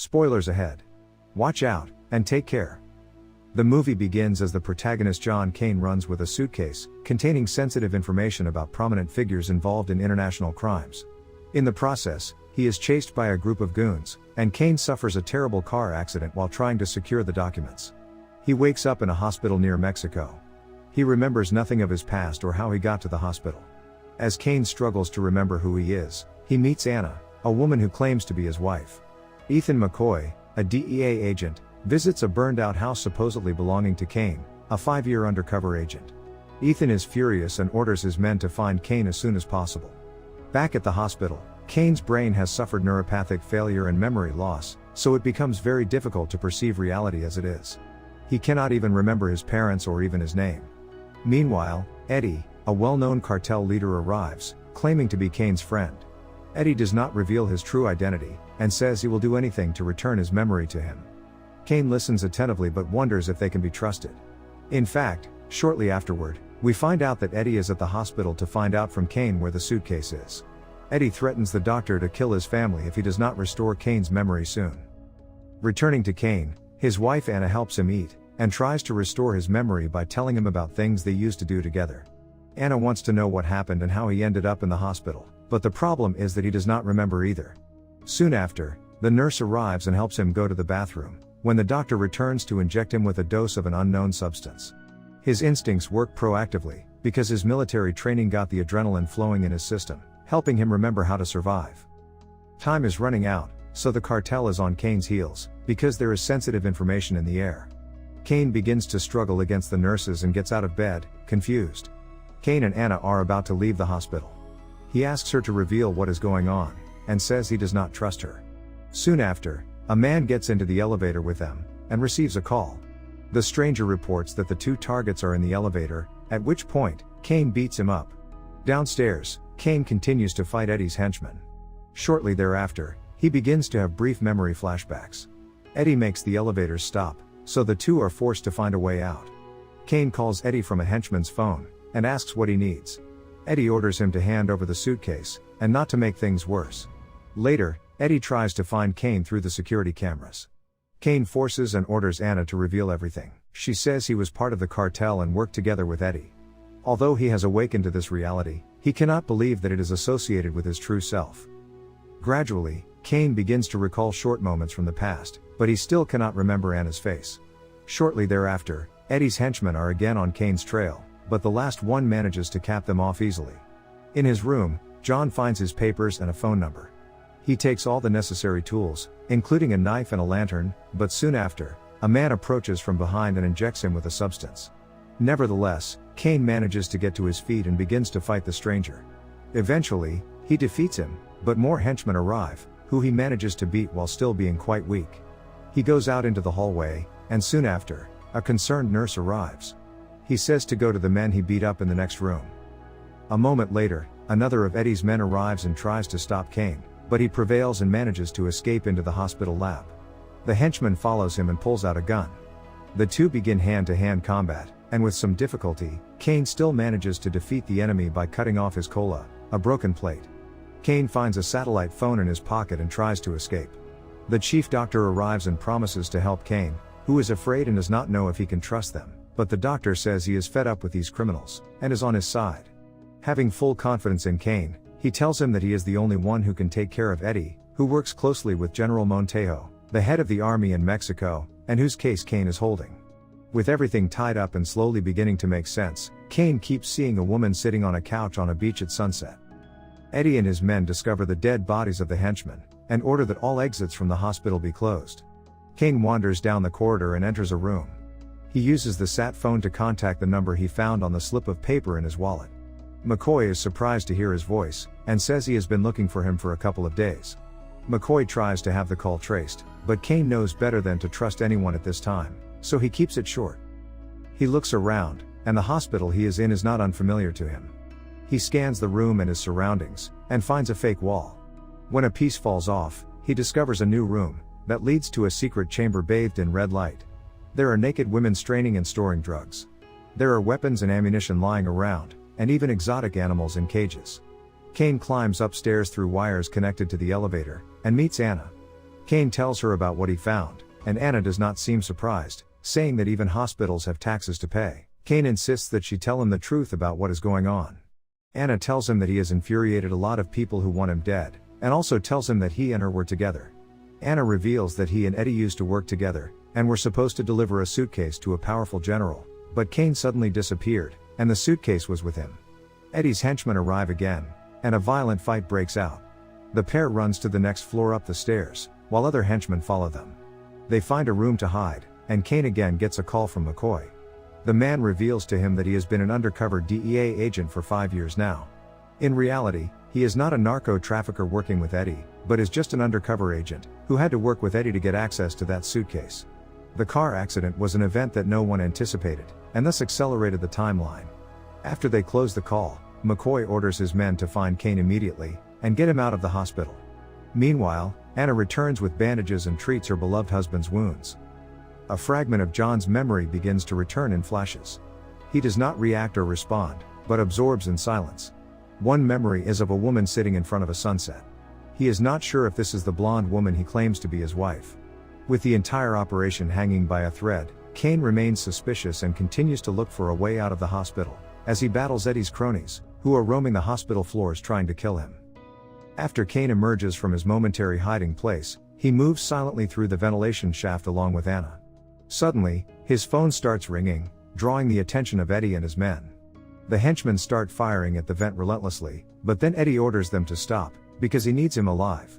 Spoilers ahead. Watch out, and take care. The movie begins as the protagonist John Kane runs with a suitcase, containing sensitive information about prominent figures involved in international crimes. In the process, he is chased by a group of goons, and Kane suffers a terrible car accident while trying to secure the documents. He wakes up in a hospital near Mexico. He remembers nothing of his past or how he got to the hospital. As Kane struggles to remember who he is, he meets Anna, a woman who claims to be his wife. Ethan McCoy, a DEA agent, visits a burned-out house supposedly belonging to Kane, a 5-year undercover agent. Ethan is furious and orders his men to find Kane as soon as possible. Back at the hospital, Kane's brain has suffered neuropathic failure and memory loss, so it becomes very difficult to perceive reality as it is. He cannot even remember his parents or even his name. Meanwhile, Eddie, a well-known cartel leader, arrives, claiming to be Kane's friend. Eddie does not reveal his true identity, and says he will do anything to return his memory to him. Kane listens attentively but wonders if they can be trusted. In fact, shortly afterward, we find out that Eddie is at the hospital to find out from Kane where the suitcase is. Eddie threatens the doctor to kill his family if he does not restore Kane's memory soon. Returning to Kane, his wife Anna helps him eat, and tries to restore his memory by telling him about things they used to do together. Anna wants to know what happened and how he ended up in the hospital, but the problem is that he does not remember either. Soon after, the nurse arrives and helps him go to the bathroom, when the doctor returns to inject him with a dose of an unknown substance. His instincts work proactively, because his military training got the adrenaline flowing in his system, helping him remember how to survive. Time is running out, so the cartel is on Kane's heels, because there is sensitive information in the air. Kane begins to struggle against the nurses and gets out of bed, confused. Kane and Anna are about to leave the hospital. He asks her to reveal what is going on, and says he does not trust her. Soon after, a man gets into the elevator with them, and receives a call. The stranger reports that the two targets are in the elevator, at which point, Kane beats him up. Downstairs, Kane continues to fight Eddie's henchmen. Shortly thereafter, he begins to have brief memory flashbacks. Eddie makes the elevator stop, so the two are forced to find a way out. Kane calls Eddie from a henchman's phone, and asks what he needs. Eddie orders him to hand over the suitcase, and not to make things worse. Later, Eddie tries to find Kane through the security cameras. Kane forces and orders Anna to reveal everything. She says he was part of the cartel and worked together with Eddie. Although he has awakened to this reality, he cannot believe that it is associated with his true self. Gradually, Kane begins to recall short moments from the past, but he still cannot remember Anna's face. Shortly thereafter, Eddie's henchmen are again on Kane's trail, but the last one manages to cap them off easily. In his room, John finds his papers and a phone number. He takes all the necessary tools, including a knife and a lantern, but soon after, a man approaches from behind and injects him with a substance. Nevertheless, Kane manages to get to his feet and begins to fight the stranger. Eventually, he defeats him, but more henchmen arrive, who he manages to beat while still being quite weak. He goes out into the hallway, and soon after, a concerned nurse arrives. He says to go to the men he beat up in the next room. A moment later, another of Eddie's men arrives and tries to stop Kane, but he prevails and manages to escape into the hospital lab. The henchman follows him and pulls out a gun. The two begin hand-to-hand combat, and with some difficulty, Kane still manages to defeat the enemy by cutting off his cola, a broken plate. Kane finds a satellite phone in his pocket and tries to escape. The chief doctor arrives and promises to help Kane, who is afraid and does not know if he can trust them, but the doctor says he is fed up with these criminals, and is on his side. Having full confidence in Kane, he tells him that he is the only one who can take care of Eddie, who works closely with General Montejo, the head of the army in Mexico, and whose case Kane is holding. With everything tied up and slowly beginning to make sense, Kane keeps seeing a woman sitting on a couch on a beach at sunset. Eddie and his men discover the dead bodies of the henchmen, and order that all exits from the hospital be closed. Kane wanders down the corridor and enters a room. He uses the sat phone to contact the number he found on the slip of paper in his wallet. McCoy is surprised to hear his voice, and says he has been looking for him for a couple of days. McCoy tries to have the call traced, but Kane knows better than to trust anyone at this time, so he keeps it short. He looks around, and the hospital he is in is not unfamiliar to him. He scans the room and his surroundings, and finds a fake wall. When a piece falls off, he discovers a new room, that leads to a secret chamber bathed in red light. There are naked women straining and storing drugs. There are weapons and ammunition lying around, and even exotic animals in cages. Kane climbs upstairs through wires connected to the elevator, and meets Anna. Kane tells her about what he found, and Anna does not seem surprised, saying that even hospitals have taxes to pay. Kane insists that she tell him the truth about what is going on. Anna tells him that he has infuriated a lot of people who want him dead, and also tells him that he and her were together. Anna reveals that he and Eddie used to work together, and were supposed to deliver a suitcase to a powerful general, but Kane suddenly disappeared, and the suitcase was with him. Eddie's henchmen arrive again, and a violent fight breaks out. The pair runs to the next floor up the stairs, while other henchmen follow them. They find a room to hide, and Kane again gets a call from McCoy. The man reveals to him that he has been an undercover DEA agent for 5 years now. In reality, he is not a narco trafficker working with Eddie, but is just an undercover agent, who had to work with Eddie to get access to that suitcase. The car accident was an event that no one anticipated, and thus accelerated the timeline. After they close the call, McCoy orders his men to find Kane immediately, and get him out of the hospital. Meanwhile, Anna returns with bandages and treats her beloved husband's wounds. A fragment of John's memory begins to return in flashes. He does not react or respond, but absorbs in silence. One memory is of a woman sitting in front of a sunset. He is not sure if this is the blonde woman he claims to be his wife. With the entire operation hanging by a thread, Kane remains suspicious and continues to look for a way out of the hospital, as he battles Eddie's cronies, who are roaming the hospital floors trying to kill him. After Kane emerges from his momentary hiding place, he moves silently through the ventilation shaft along with Anna. Suddenly, his phone starts ringing, drawing the attention of Eddie and his men. The henchmen start firing at the vent relentlessly, but then Eddie orders them to stop, because he needs him alive.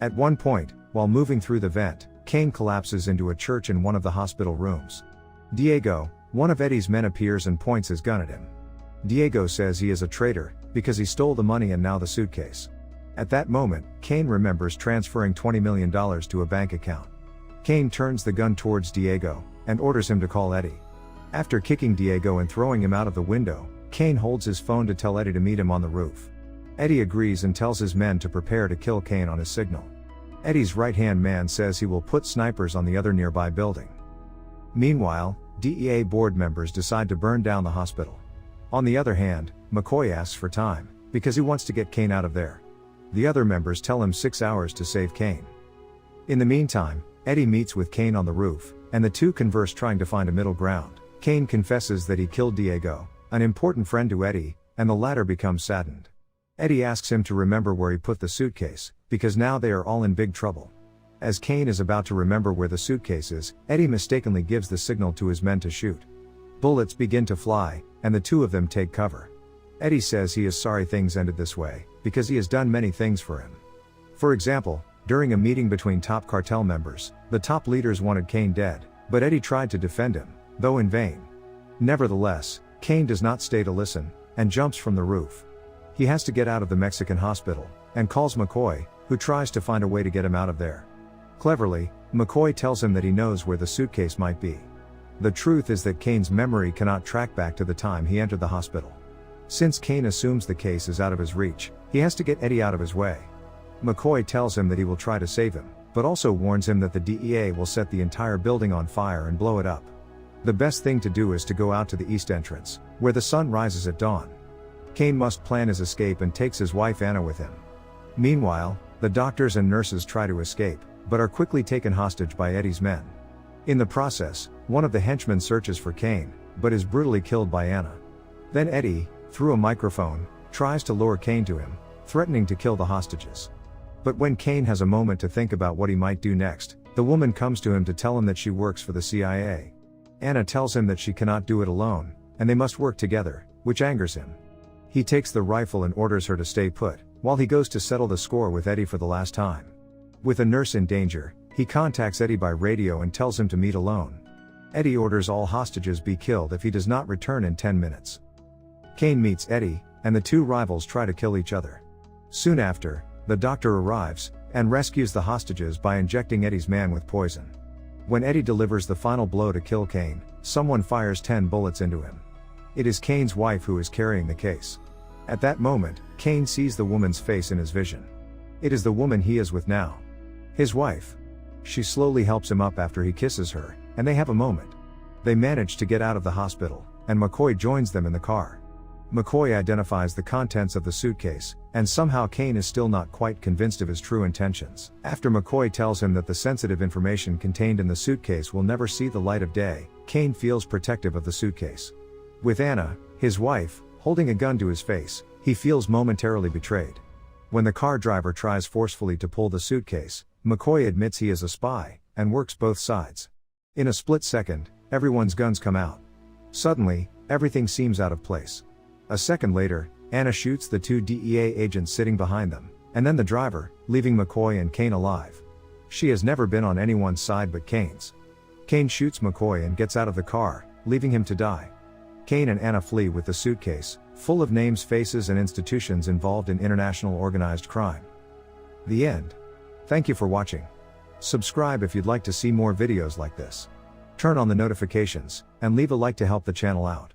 At one point, while moving through the vent, Kane collapses into a church in one of the hospital rooms. Diego, one of Eddie's men, appears and points his gun at him. Diego says he is a traitor, because he stole the money and now the suitcase. At that moment, Kane remembers transferring $20 million to a bank account. Kane turns the gun towards Diego, and orders him to call Eddie. After kicking Diego and throwing him out of the window, Kane holds his phone to tell Eddie to meet him on the roof. Eddie agrees and tells his men to prepare to kill Kane on his signal. Eddie's right-hand man says he will put snipers on the other nearby building. Meanwhile, DEA board members decide to burn down the hospital. On the other hand, McCoy asks for time, because he wants to get Kane out of there. The other members tell him 6 hours to save Kane. In the meantime, Eddie meets with Kane on the roof, and the two converse trying to find a middle ground. Kane confesses that he killed Diego, an important friend to Eddie, and the latter becomes saddened. Eddie asks him to remember where he put the suitcase, because now they are all in big trouble. As Kane is about to remember where the suitcase is, Eddie mistakenly gives the signal to his men to shoot. Bullets begin to fly, and the two of them take cover. Eddie says he is sorry things ended this way, because he has done many things for him. For example, during a meeting between top cartel members, the top leaders wanted Kane dead, but Eddie tried to defend him, though in vain. Nevertheless, Kane does not stay to listen, and jumps from the roof. He has to get out of the Mexican hospital, and calls McCoy, who tries to find a way to get him out of there. Cleverly, McCoy tells him that he knows where the suitcase might be. The truth is that Kane's memory cannot track back to the time he entered the hospital. Since Kane assumes the case is out of his reach, he has to get Eddie out of his way. McCoy tells him that he will try to save him, but also warns him that the DEA will set the entire building on fire and blow it up. The best thing to do is to go out to the east entrance, where the sun rises at dawn. Kane must plan his escape and takes his wife Anna with him. Meanwhile, the doctors and nurses try to escape, but are quickly taken hostage by Eddie's men. In the process, one of the henchmen searches for Kane, but is brutally killed by Anna. Then Eddie, through a microphone, tries to lure Kane to him, threatening to kill the hostages. But when Kane has a moment to think about what he might do next, the woman comes to him to tell him that she works for the CIA. Anna tells him that she cannot do it alone, and they must work together, which angers him. He takes the rifle and orders her to stay put, while he goes to settle the score with Eddie for the last time. With a nurse in danger, he contacts Eddie by radio and tells him to meet alone. Eddie orders all hostages be killed if he does not return in 10 minutes. Kane meets Eddie, and the two rivals try to kill each other. Soon after, the doctor arrives, and rescues the hostages by injecting Eddie's man with poison. When Eddie delivers the final blow to kill Kane, someone fires 10 bullets into him. It is Kane's wife who is carrying the case. At that moment, Kane sees the woman's face in his vision. It is the woman he is with now. His wife. She slowly helps him up after he kisses her, and they have a moment. They manage to get out of the hospital, and McCoy joins them in the car. McCoy identifies the contents of the suitcase, and somehow Kane is still not quite convinced of his true intentions. After McCoy tells him that the sensitive information contained in the suitcase will never see the light of day, Kane feels protective of the suitcase. With Anna, his wife, holding a gun to his face, he feels momentarily betrayed. When the car driver tries forcefully to pull the suitcase, McCoy admits he is a spy, and works both sides. In a split second, everyone's guns come out. Suddenly, everything seems out of place. A second later, Anna shoots the 2 DEA agents sitting behind them, and then the driver, leaving McCoy and Kane alive. She has never been on anyone's side but Kane's. Kane shoots McCoy and gets out of the car, leaving him to die. Kane and Anna flee with the suitcase, full of names, faces, and institutions involved in international organized crime. The end. Thank you for watching. Subscribe if you'd like to see more videos like this. Turn on the notifications, and leave a like to help the channel out.